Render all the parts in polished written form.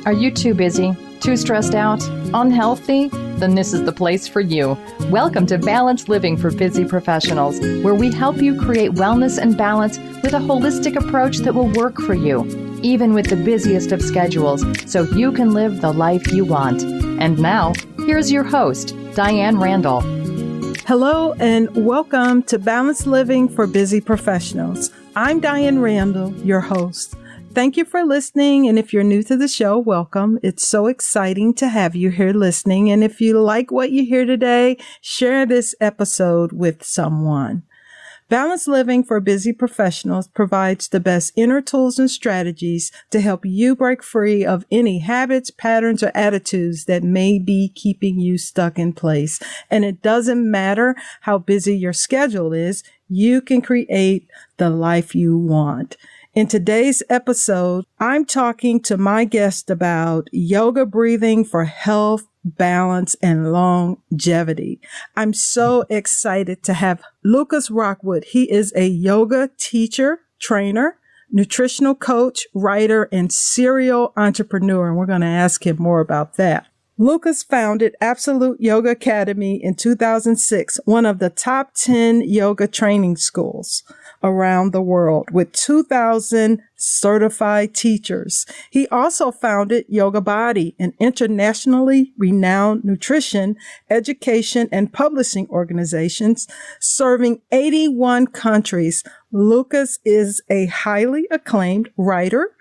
Are you too busy? Too stressed out? Unhealthy? Then this is the place for you. Welcome to Balanced Living for Busy Professionals, where we help you create wellness and balance with a holistic approach that will work for you, even with the busiest of schedules, so you can live the life you want. And now, here's your host, Diane Randall. Hello and welcome to Balanced Living for Busy Professionals. I'm Diane Randall, your host. Thank you for listening, and if you're new to the show, welcome. It's so exciting to have you here listening, and if you like what you hear today, share this episode with someone. Balanced Living for Busy Professionals provides the best inner tools and strategies to help you break free of any habits, patterns, or attitudes that may be keeping you stuck in place. And it doesn't matter how busy your schedule is, you can create the life you want. In today's episode, I'm talking to my guest about yoga breathing for health, balance, and longevity. I'm so excited to have Lucas Rockwood. He is a yoga teacher, trainer, nutritional coach, writer, and serial entrepreneur. And we're going to ask him more about that. Lucas founded Absolute Yoga Academy in 2006, one of the top 10 yoga training schools around the world with 2,000 certified teachers. He also founded Yoga Body, an internationally renowned nutrition, education, and publishing organizations serving 81 countries. Lucas is a highly acclaimed writer,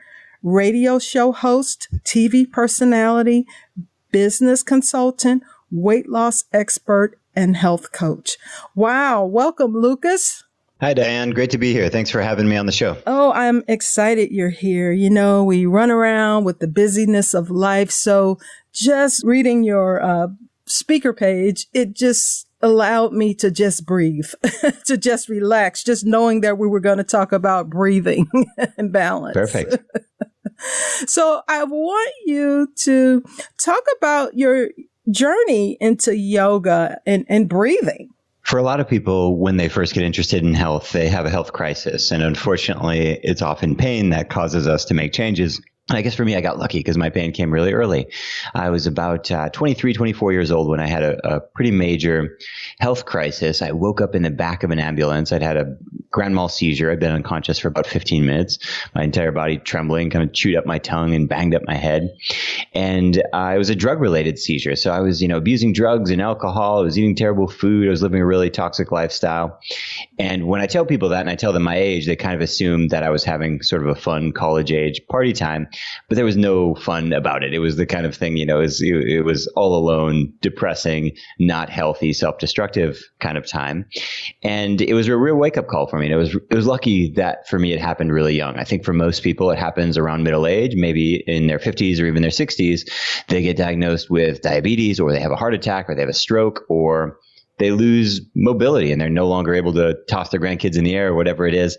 radio show host, TV personality, business consultant, weight loss expert, and health coach. Wow. Welcome, Lucas. Hi, Diane. Great to be here. Thanks for having me on the show. Oh, I'm excited you're here. You know, we run around with the busyness of life. So just reading your speaker page, it just allowed me to just breathe, to just relax, just knowing that we were going to talk about breathing and balance. Perfect. So I want you to talk about your journey into yoga and breathing. For a lot of people, when they first get interested in health, they have a health crisis. And unfortunately, it's often pain that causes us to make changes. And I guess for me, I got lucky because my pain came really early. I was about 23, 24 years old when I had a pretty major health crisis. I woke up in the back of an ambulance. I'd had a grand mal seizure. I'd been unconscious for about 15 minutes. My entire body trembling, kind of chewed up my tongue and banged up my head. And it was a drug-related seizure. So I was, abusing drugs and alcohol. I was eating terrible food. I was living a really toxic lifestyle. And when I tell people that and I tell them my age, they kind of assume that I was having sort of a fun college-age party time. But there was no fun about it. It was the kind of thing, it was all alone, depressing, not healthy, self-destructive kind of time. And it was a real wake-up call for me. And it was lucky that for me it happened really young. I think for most people it happens around middle age, maybe in their 50s or even their 60s. They get diagnosed with diabetes, or they have a heart attack, or they have a stroke, or they lose mobility and they're no longer able to toss their grandkids in the air or whatever it is.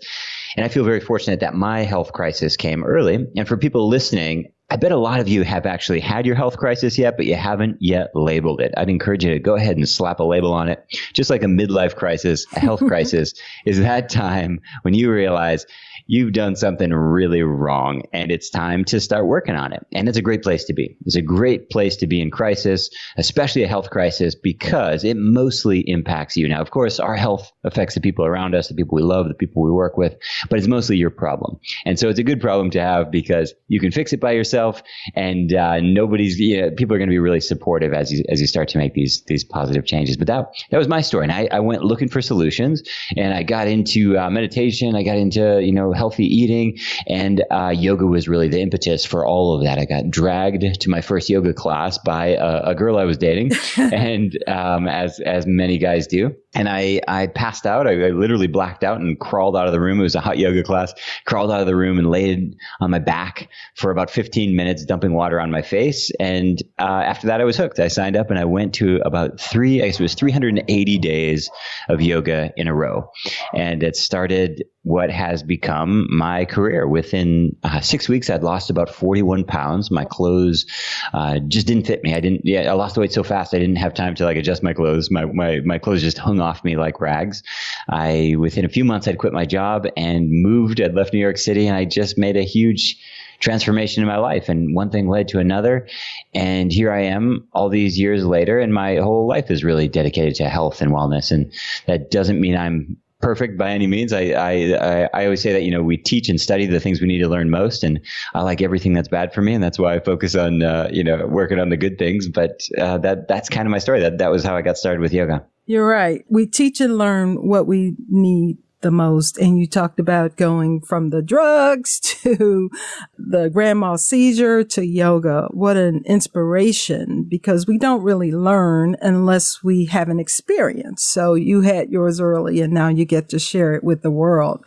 And I feel very fortunate that my health crisis came early. And for people listening, I bet a lot of you have actually had your health crisis yet, but you haven't yet labeled it. I'd encourage you to go ahead and slap a label on it. Just like a midlife crisis, a health crisis is that time when you realize you've done something really wrong and it's time to start working on it. And it's a great place to be. It's a great place to be in crisis, especially a health crisis, because it mostly impacts you. Now, of course, our health affects the people around us, the people we love, the people we work with, but it's mostly your problem. And so it's a good problem to have because you can fix it by yourself. And people are going to be really supportive as you start to make these positive changes. But that was my story, and I went looking for solutions, and I got into meditation, I got into healthy eating, and yoga was really the impetus for all of that. I got dragged to my first yoga class by a girl I was dating, and as many guys do. And I passed out. I literally blacked out and crawled out of the room. It was a hot yoga class. Crawled out of the room and laid on my back for about 15 minutes, dumping water on my face. And after that, I was hooked. I signed up and I went to about 380 days of yoga in a row. And it started what has become my career. Within 6 weeks, I'd lost about 41 pounds. My clothes just didn't fit me. I lost the weight so fast, I didn't have time to adjust my clothes. My clothes just hung off me like rags. Within a few months, I'd quit my job and moved. I'd left New York City, and I just made a huge transformation in my life. And one thing led to another. And here I am all these years later, and my whole life is really dedicated to health and wellness. And that doesn't mean I'm perfect by any means. I always say that, we teach and study the things we need to learn most. And I like everything that's bad for me. And that's why I focus on, working on the good things. But that's kind of my story. That was how I got started with yoga. You're right. We teach and learn what we need the most. And you talked about going from the drugs to the grand mal seizure to yoga. What an inspiration, because we don't really learn unless we have an experience. So you had yours early and now you get to share it with the world.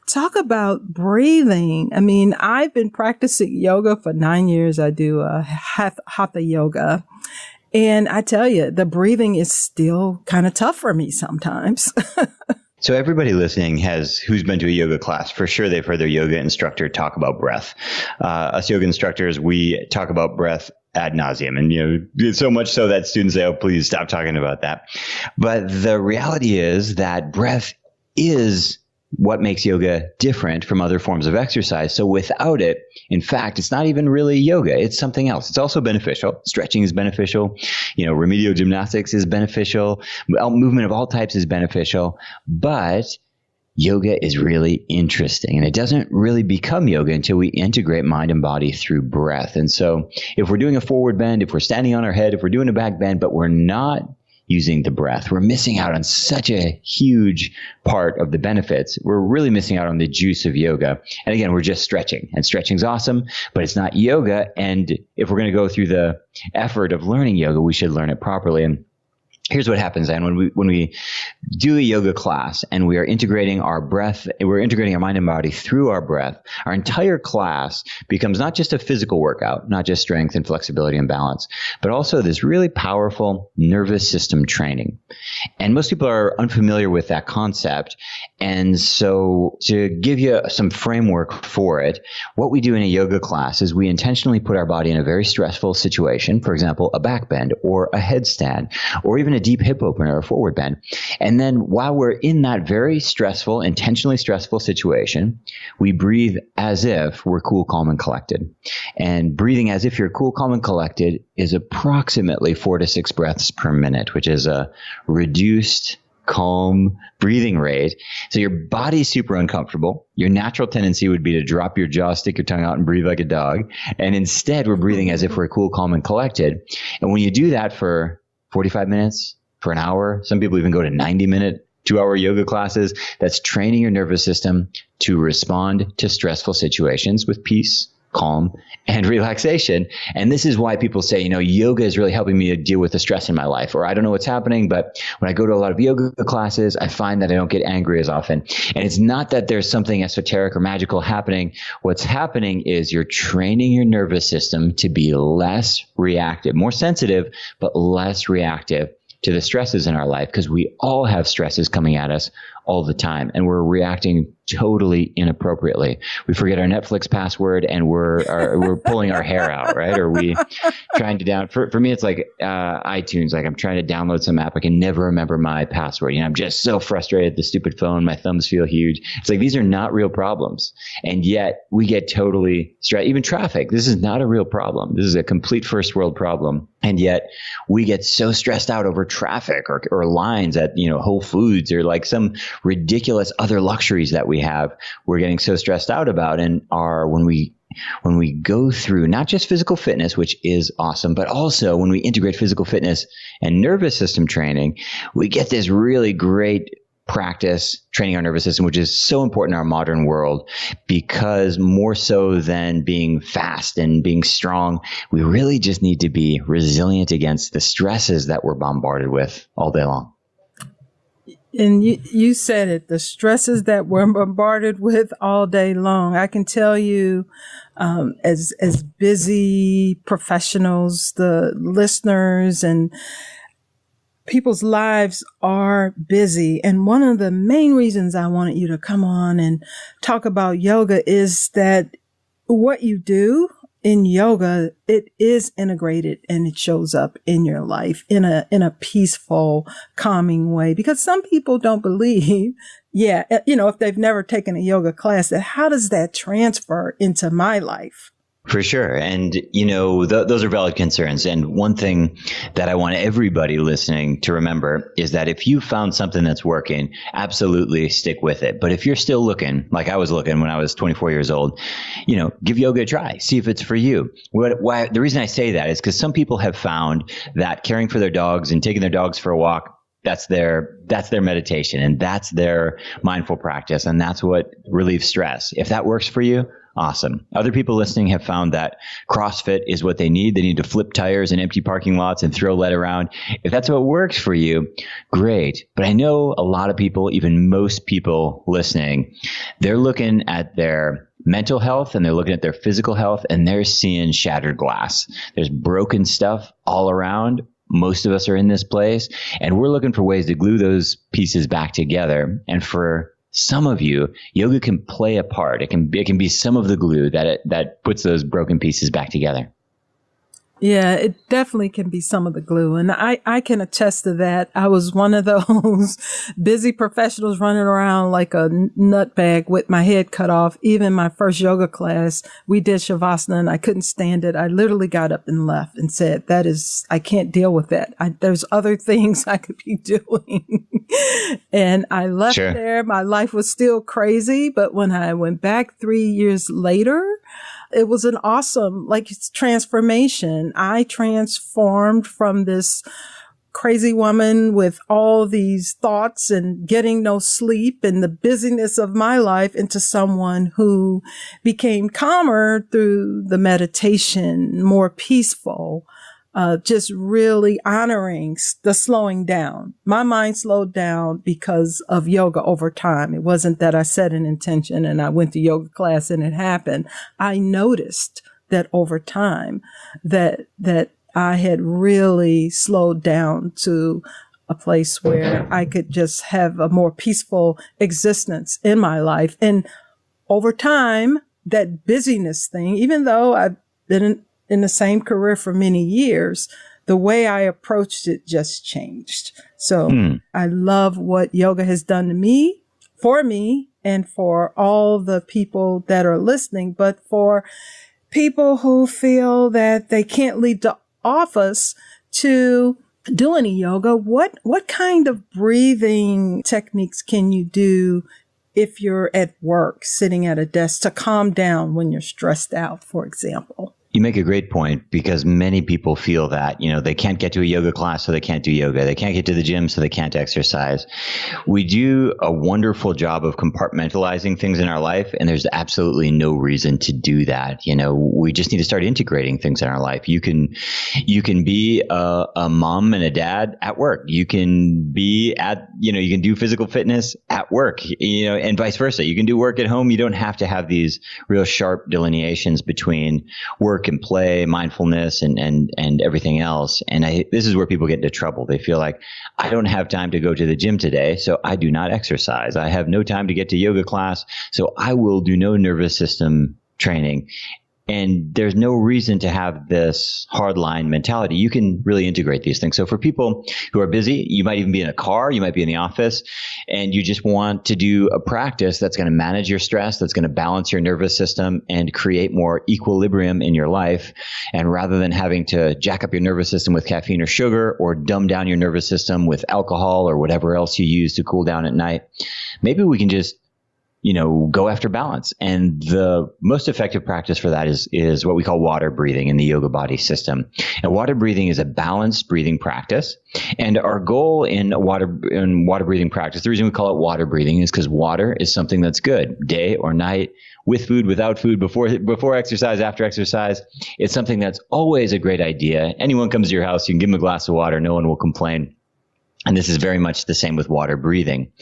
Talk about breathing. I mean, I've been practicing yoga for 9 years. I do hatha yoga. And I tell you, the breathing is still kind of tough for me sometimes. So everybody listening who's been to a yoga class, for sure they've heard their yoga instructor talk about breath. Us yoga instructors, we talk about breath ad nauseum, and so much so that students say, "Oh, please stop talking about that." But the reality is that breath is what makes yoga different from other forms of exercise. So without it, in fact, it's not even really yoga. It's something else. It's also beneficial. Stretching is beneficial. Remedial gymnastics is beneficial. Movement of all types is beneficial. But yoga is really interesting. And it doesn't really become yoga until we integrate mind and body through breath. And so if we're doing a forward bend, if we're standing on our head, if we're doing a back bend, but we're not using the breath, we're missing out on such a huge part of the benefits. We're really missing out on the juice of yoga. And again, we're just stretching, and stretching's awesome, but it's not yoga. And if we're going to go through the effort of learning yoga, we should learn it properly. And here's what happens, Anne, when we do a yoga class and we are integrating our breath, we're integrating our mind and body through our breath, our entire class becomes not just a physical workout, not just strength and flexibility and balance, but also this really powerful nervous system training. And most people are unfamiliar with that concept. And so to give you some framework for it, what we do in a yoga class is we intentionally put our body in a very stressful situation, for example, a back bend or a headstand, or even a deep hip opener or forward bend. And then while we're in that very stressful, intentionally stressful situation, we breathe as if we're cool, calm, and collected. And breathing as if you're cool, calm, and collected is approximately 4 to 6 breaths per minute, which is a reduced, calm breathing rate. So your body's super uncomfortable. Your natural tendency would be to drop your jaw, stick your tongue out, and breathe like a dog. And instead, we're breathing as if we're cool, calm, and collected. And when you do that for 45 minutes, for an hour, some people even go to 90-minute, 2-hour yoga classes, that's training your nervous system to respond to stressful situations with peace, calm, and relaxation. And this is why people say, yoga is really helping me to deal with the stress in my life, or I don't know what's happening, but when I go to a lot of yoga classes, I find that I don't get angry as often. And it's not that there's something esoteric or magical happening. What's happening is you're training your nervous system to be less reactive, more sensitive, but less reactive to the stresses in our life, because we all have stresses coming at us all the time, and we're reacting totally inappropriately. We forget our Netflix password and we're pulling our hair out, right? Or we trying to for me, it's like iTunes. Like I'm trying to download some app, I can never remember my password. I'm just so frustrated. The stupid phone, my thumbs feel huge. It's like these are not real problems, and yet we get totally stressed. Even traffic, this is not a real problem. This is a complete first world problem, and yet we get so stressed out over traffic or lines at Whole Foods or like some ridiculous other luxuries that we have. We're getting so stressed out about, and when we go through not just physical fitness, which is awesome, but also when we integrate physical fitness and nervous system training, we get this really great practice training our nervous system, which is so important in our modern world, because more so than being fast and being strong, we really just need to be resilient against the stresses that we're bombarded with all day long. And you said it, the stresses that we're bombarded with all day long. I can tell you, as busy professionals, the listeners and people's lives are busy. And one of the main reasons I wanted you to come on and talk about yoga is that what you do in yoga, it is integrated and it shows up in your life in a peaceful, calming way. Because some people don't believe yeah, if they've never taken a yoga class, that how does that transfer into my life? For sure. And, those are valid concerns. And one thing that I want everybody listening to remember is that if you found something that's working, absolutely stick with it. But if you're still looking, like I was looking when I was 24 years old, give yoga a try. See if it's for you. The reason I say that is because some people have found that caring for their dogs and taking their dogs for a walk, that's their meditation, and that's their mindful practice. And that's what relieves stress. If that works for you, awesome. Other people listening have found that CrossFit is what they need. They need to flip tires in empty parking lots and throw lead around. If that's what works for you, great. But I know a lot of people, even most people listening, they're looking at their mental health and they're looking at their physical health and they're seeing shattered glass. There's broken stuff all around. Most of us are in this place and we're looking for ways to glue those pieces back together. And for some of you, yoga can play a part. It can be some of the glue that puts those broken pieces back together. Yeah, it definitely can be some of the glue. And I can attest to that. I was one of those busy professionals running around like a nutbag with my head cut off. Even my first yoga class, we did Shavasana and I couldn't stand it. I literally got up and left and said, I can't deal with that. There's other things I could be doing. And I left there. My life was still crazy. But when I went back 3 years later, it was an awesome, transformation. I transformed from this crazy woman with all these thoughts and getting no sleep and the busyness of my life into someone who became calmer through the meditation, more peaceful, just really honoring the slowing down. My mind slowed down because of yoga over time. It wasn't that I set an intention and I went to yoga class and it happened. I noticed that over time that I had really slowed down to a place where I could just have a more peaceful existence in my life. And over time, that busyness thing, even though I've been in the same career for many years, the way I approached it just changed. So I love what yoga has done to me, and for all the people that are listening. But for people who feel that they can't leave the office to do any yoga, what kind of breathing techniques can you do if you're at work, sitting at a desk, to calm down when you're stressed out, for example? You make a great point, because many people feel that, they can't get to a yoga class, so they can't do yoga. They can't get to the gym, so they can't exercise. We do a wonderful job of compartmentalizing things in our life, and there's absolutely no reason to do that. We just need to start integrating things in our life. You can be a mom and a dad at work. You can be you can do physical fitness at work, and vice versa. You can do work at home. You don't have to have these real sharp delineations between work and play, mindfulness, and everything else. And this is where people get into trouble. They feel like, I don't have time to go to the gym today, so I do not exercise. I have no time to get to yoga class, so I will do no nervous system training. And there's no reason to have this hardline mentality. You can really integrate these things. So for people who are busy, you might even be in a car, you might be in the office, and you just want to do a practice that's going to manage your stress, that's going to balance your nervous system and create more equilibrium in your life. And rather than having to jack up your nervous system with caffeine or sugar, or dumb down your nervous system with alcohol or whatever else you use to cool down at night, maybe we can just go after balance. And the most effective practice for that is what we call water breathing in the yoga body system. And water breathing is a balanced breathing practice. And our goal in water breathing practice, the reason we call it water breathing is because water is something that's good day or night, with food, without food, before exercise, after exercise. It's something that's always a great idea. Anyone comes to your house, you can give them a glass of water, no one will complain. And this is very much the same with water breathing.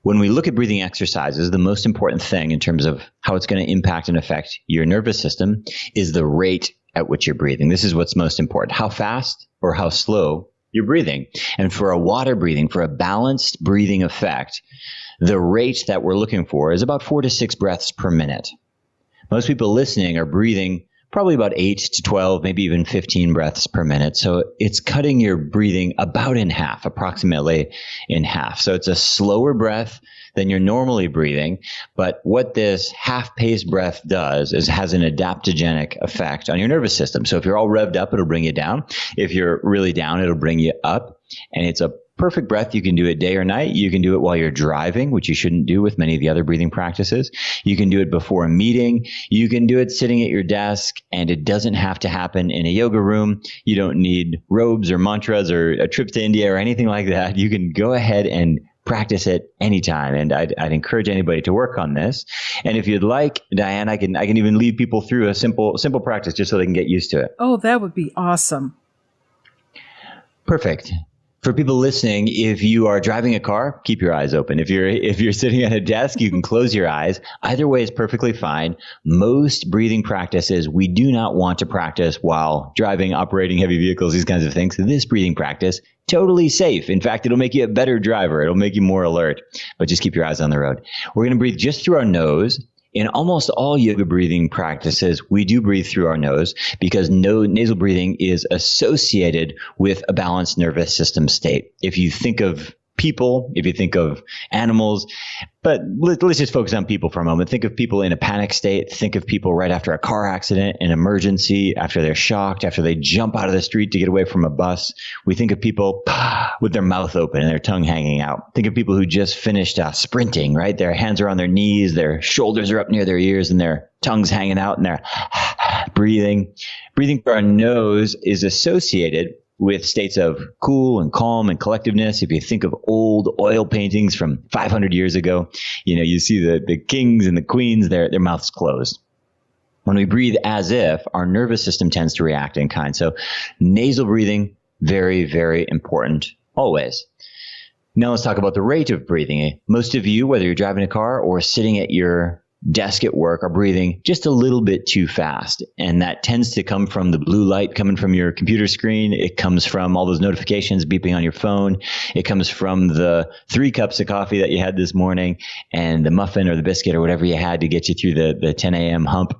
When we look at breathing exercises, the most important thing in terms of how it's going to impact and affect your nervous system is the rate at which you're breathing. This is what's most important. How fast or how slow you're breathing. And for a water breathing, for a balanced breathing effect, the rate that we're looking for is about 4 to 6 breaths per minute. Most people listening are breathing probably about 8 to 12, maybe even 15 breaths per minute. So it's cutting your breathing about in half, approximately in half. So it's a slower breath than you're normally breathing. But what this half-paced breath does is has an adaptogenic effect on your nervous system. So if you're all revved up, it'll bring you down. If you're really down, it'll bring you up. And it's a perfect breath. You can do it day or night. You can do it while you're driving, which you shouldn't do with many of the other breathing practices. You can do it before a meeting. You can do it sitting at your desk, and it doesn't have to happen in a yoga room. You don't need robes or mantras or a trip to India or anything like that. You can go ahead and practice it anytime. And I'd encourage anybody to work on this. And if you'd like, Diane, I can even lead people through a simple practice just so they can get used to it. Oh, that would be awesome. Perfect. For people listening, if you are driving a car, keep your eyes open. If you're sitting at a desk, you can close your eyes. Either way is perfectly fine. Most breathing practices we do not want to practice while driving, operating heavy vehicles, these kinds of things. This breathing practice, totally safe. In fact, it'll make you a better driver. It'll make you more alert. But just keep your eyes on the road. We're going to breathe just through our nose. In almost all yoga breathing practices, we do breathe through our nose because nasal breathing is associated with a balanced nervous system state. If you think of people, if you think of animals, but let's just focus on people for a moment. Think of people in a panic state. Think of people right after a car accident, an emergency, after they're shocked, after they jump out of the street to get away from a bus. We think of people with their mouth open and their tongue hanging out. Think of people who just finished sprinting, right? Their hands are on their knees, their shoulders are up near their ears, and their tongue's hanging out, and they're breathing. Breathing through our nose is associated with states of cool and calm and collectiveness. If you think of old oil paintings from 500 years ago, you see the kings and the queens, their mouths closed. When we breathe as if, our nervous system tends to react in kind. So nasal breathing, very, very important always. Now let's talk about the rate of breathing. Most of you, whether you're driving a car or sitting at your desk at work, are breathing just a little bit too fast. And that tends to come from the blue light coming from your computer screen. It comes from all those notifications beeping on your phone. It comes from the 3 cups of coffee that you had this morning and the muffin or the biscuit or whatever you had to get you through the 10 a.m. hump.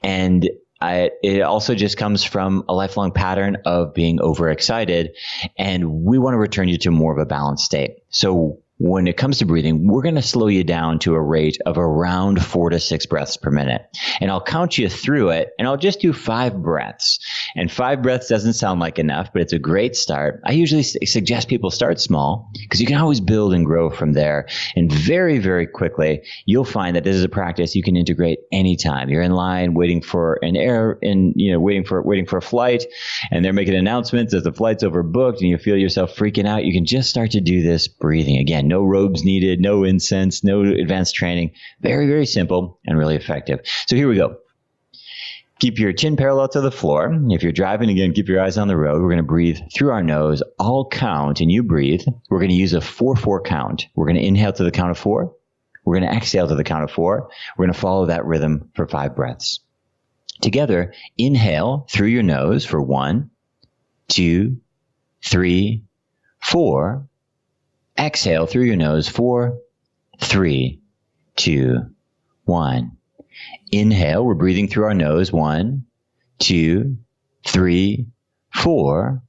And it also just comes from a lifelong pattern of being overexcited. And we want to return you to more of a balanced state. So when it comes to breathing, we're going to slow you down to a rate of around 4 to 6 breaths per minute. And I'll count you through it, and I'll just do 5 breaths. And 5 breaths doesn't sound like enough, but it's a great start. I usually suggest people start small because you can always build and grow from there. And very, very quickly, you'll find that this is a practice you can integrate anytime. You're in line waiting for waiting for a flight, and they're making announcements as the flight's overbooked, and you feel yourself freaking out. You can just start to do this breathing again. No robes needed, no incense, no advanced training. Very, very simple and really effective. So here we go. Keep your chin parallel to the floor. If you're driving, again, keep your eyes on the road. We're going to breathe through our nose. I'll count and you breathe. We're going to use a 4-4 count. We're going to inhale to the count of 4. We're going to exhale to the count of 4. We're going to follow that rhythm for 5 breaths. Together, inhale through your nose for 1, 2, 3, 4. Exhale through your nose, 4, 3, 2, 1. Inhale, we're breathing through our nose, 1, 2, 3, 4.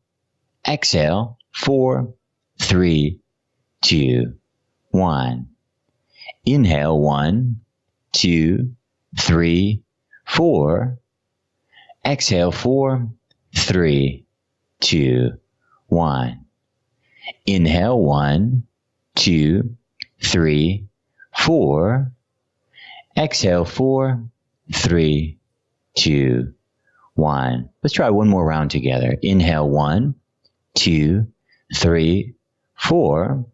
Exhale, 4, 3, 2, 1. Inhale, 1, 2, 3, 4. Exhale, 4, 3, 2, 1. Inhale, 1, 2, 3, 4. Exhale, 4, 3, 2, 1. Let's try one more round together. Inhale, 1, 2, 3, 4.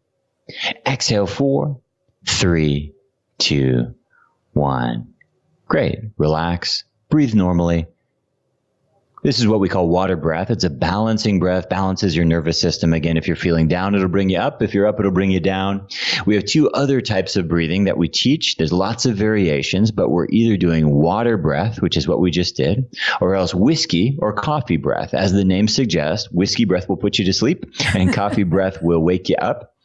Exhale, 4, 3, 2, 1. Great. Relax. Breathe normally. This is what we call water breath. It's a balancing breath, balances your nervous system. Again, if you're feeling down, it'll bring you up. If you're up, it'll bring you down. We have 2 other types of breathing that we teach. There's lots of variations, but we're either doing water breath, which is what we just did, or else whiskey or coffee breath. As the name suggests, whiskey breath will put you to sleep and coffee breath will wake you up.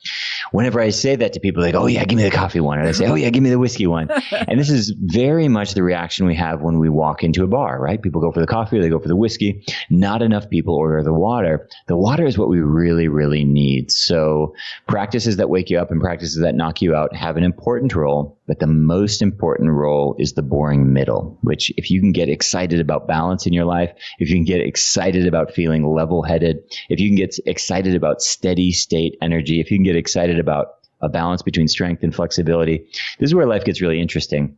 whenever I say that to people, like, oh yeah, give me the coffee one. And I say, oh yeah, give me the whiskey one. And this is very much the reaction we have when we walk into a bar, right? People go for the coffee or they go for the whiskey. Not enough people order the water. The water is what we really, really need. So practices that wake you up and practices that knock you out have an important role, but the most important role is the boring middle, which if you can get excited about balance in your life, if you can get excited about feeling level-headed, if you can get excited about steady state energy, if you can get excited about a balance between strength and flexibility, this is where life gets really interesting.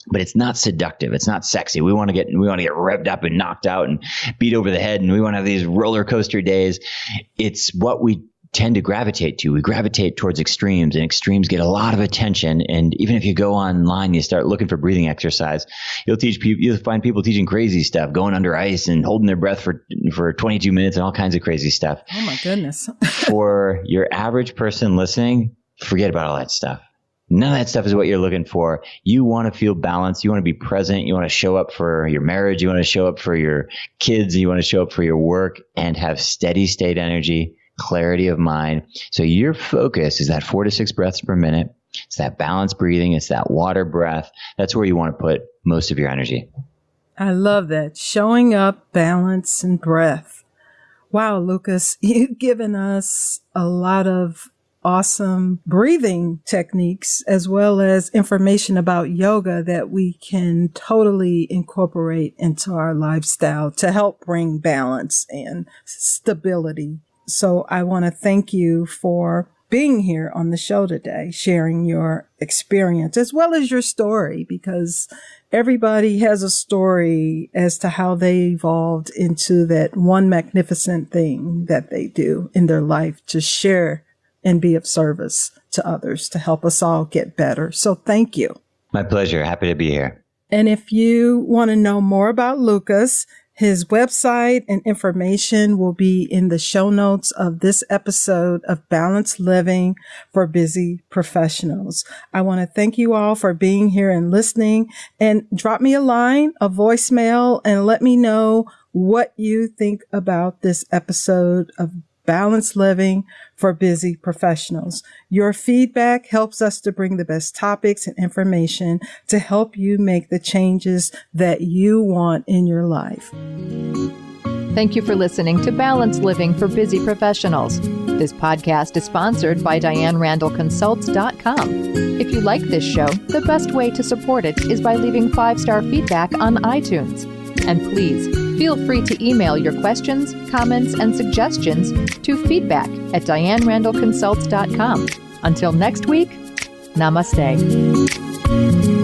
But it's not seductive. It's not sexy. We want to get revved up and knocked out and beat over the head, and we want to have these roller coaster days. It's what we tend to gravitate to. We gravitate towards extremes, and extremes get a lot of attention. And even if you go online, you start looking for breathing exercise, you'll find people teaching crazy stuff, going under ice and holding their breath for 22 minutes and all kinds of crazy stuff. Oh my goodness. For your average person listening, forget about all that stuff. None of that stuff is what you're looking for. You want to feel balanced. You want to be present. You want to show up for your marriage. You want to show up for your kids. You want to show up for your work and have steady state energy, clarity of mind. So your focus is that 4 to 6 breaths per minute. It's that balanced breathing. It's that water breath. That's where you want to put most of your energy. I love that. Showing up, balance, and breath. Wow, Lucas, you've given us a lot of awesome breathing techniques as well as information about yoga that we can totally incorporate into our lifestyle to help bring balance and stability. So I want to thank you for being here on the show today, sharing your experience as well as your story, because everybody has a story as to how they evolved into that one magnificent thing that they do in their life to share and be of service to others to help us all get better. So thank you. My pleasure. Happy to be here. And if you want to know more about Lucas, his website and information will be in the show notes of this episode of Balanced Living for Busy Professionals. I want to thank you all for being here and listening, and drop me a line, a voicemail, and let me know what you think about this episode of Balanced Living for Busy Professionals. Your feedback helps us to bring the best topics and information to help you make the changes that you want in your life. Thank you for listening to Balanced Living for Busy Professionals. This podcast is sponsored by DianeRandallConsults.com. If you like this show, the best way to support it is by leaving 5-star feedback on iTunes. And please feel free to email your questions, comments, and suggestions to feedback@DianeRandallConsults.com. Until next week, namaste.